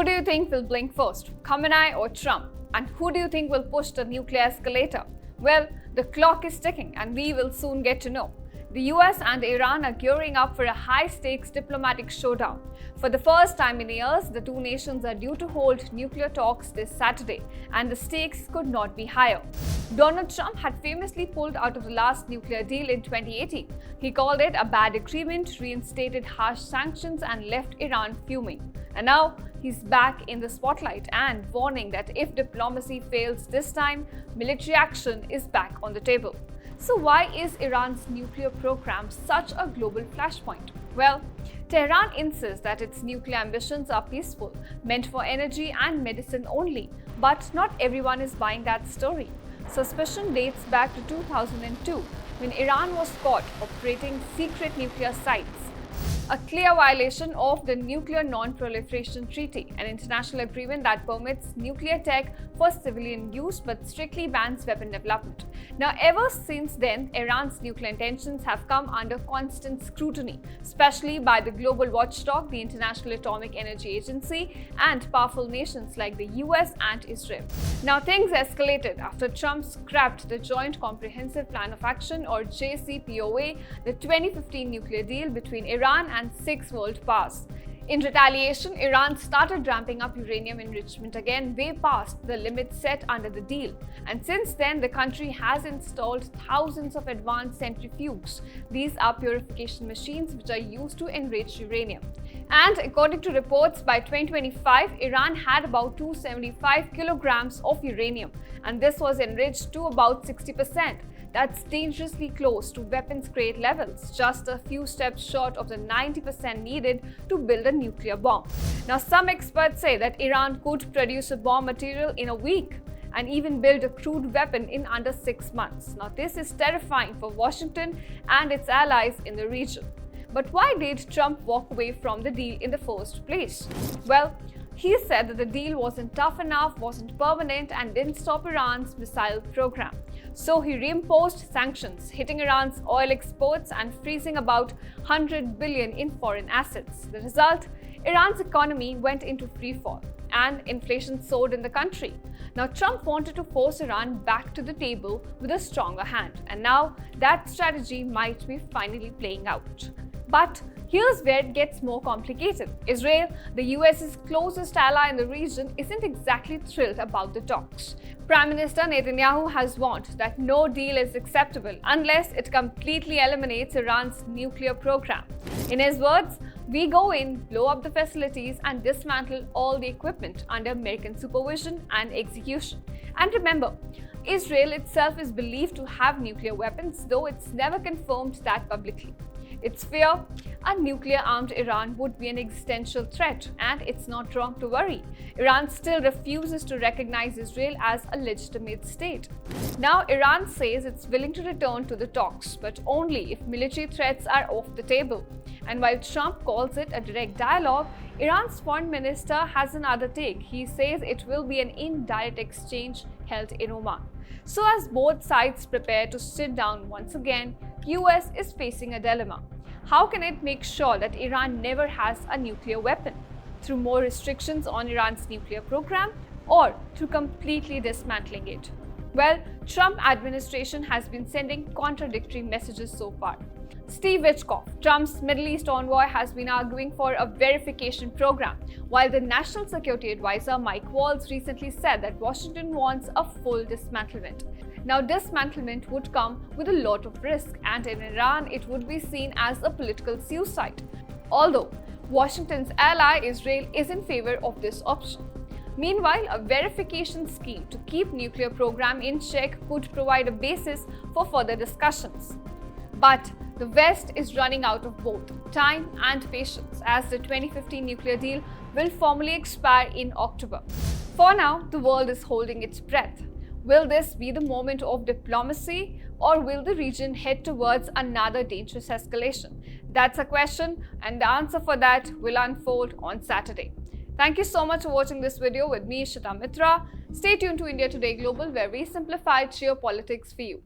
Who do you think will blink first, Khamenei or Trump? And who do you think will push the nuclear escalator? Well, the clock is ticking and we will soon get to know. The US and Iran are gearing up for a high-stakes diplomatic showdown. For the first time in years, the two nations are due to hold nuclear talks this Saturday, and the stakes could not be higher. Donald Trump had famously pulled out of the last nuclear deal in 2018. He called it a bad agreement, reinstated harsh sanctions, and left Iran fuming. And now, he's back in the spotlight and warning that if diplomacy fails this time, military action is back on the table. So why is Iran's nuclear program such a global flashpoint? Well, Tehran insists that its nuclear ambitions are peaceful, meant for energy and medicine only. But not everyone is buying that story. Suspicion dates back to 2002, when Iran was caught operating secret nuclear sites. A clear violation of the Nuclear Non-Proliferation Treaty, an international agreement that permits nuclear tech for civilian use but strictly bans weapon development. Now, ever since then, Iran's nuclear intentions have come under constant scrutiny, especially by the global watchdog, the International Atomic Energy Agency, and powerful nations like the US and Israel. Now, things escalated after Trump scrapped the Joint Comprehensive Plan of Action, or JCPOA, the 2015 nuclear deal between Iran and 6 world powers. In retaliation, Iran started ramping up uranium enrichment again, way past the limit set under the deal. And since then, the country has installed thousands of advanced centrifuges. These are purification machines which are used to enrich uranium. And according to reports, by 2025, Iran had about 275 kilograms of uranium, and this was enriched to about 60%. That's dangerously close to weapons-grade levels, just a few steps short of the 90% needed to build a nuclear bomb. Now, some experts say that Iran could produce a bomb material in a week and even build a crude weapon in under 6 months. Now, this is terrifying for Washington and its allies in the region. But why did Trump walk away from the deal in the first place? Well, he said that the deal wasn't tough enough, wasn't permanent, and didn't stop Iran's missile program. So he reimposed sanctions, hitting Iran's oil exports and freezing about $100 billion in foreign assets. The result? Iran's economy went into freefall and inflation soared in the country. Now, Trump wanted to force Iran back to the table with a stronger hand, and now that strategy might be finally playing out. But here's where it gets more complicated. Israel, the US's closest ally in the region, isn't exactly thrilled about the talks. Prime Minister Netanyahu has warned that no deal is acceptable unless it completely eliminates Iran's nuclear program. In his words, "We go in, blow up the facilities, and dismantle all the equipment under American supervision and execution." And remember, Israel itself is believed to have nuclear weapons, though it's never confirmed that publicly. It's fear a nuclear-armed Iran would be an existential threat, and it's not wrong to worry. Iran still refuses to recognize Israel as a legitimate state. Now, Iran says it's willing to return to the talks, but only if military threats are off the table. And while Trump calls it a direct dialogue, Iran's foreign minister has another take. He says it will be an indirect exchange held in Oman. So as both sides prepare to sit down once again, US is facing a dilemma. How can it make sure that Iran never has a nuclear weapon? Through more restrictions on Iran's nuclear program, or through completely dismantling it? Well, Trump administration has been sending contradictory messages so far. Steve Witkoff, Trump's Middle East envoy, has been arguing for a verification program, while the National Security Advisor Mike Waltz recently said that Washington wants a full dismantlement. Now, dismantlement would come with a lot of risk, and in Iran, it would be seen as a political suicide. Although Washington's ally Israel is in favor of this option. Meanwhile, a verification scheme to keep nuclear program in check could provide a basis for further discussions. But the West is running out of both time and patience, as the 2015 nuclear deal will formally expire in October. For now, the world is holding its breath. Will this be the moment of diplomacy, or will the region head towards another dangerous escalation? That's a question, and the answer for that will unfold on Saturday. Thank you so much for watching this video with me, Shita Mitra. Stay tuned to India Today Global, where we simplify geopolitics for you.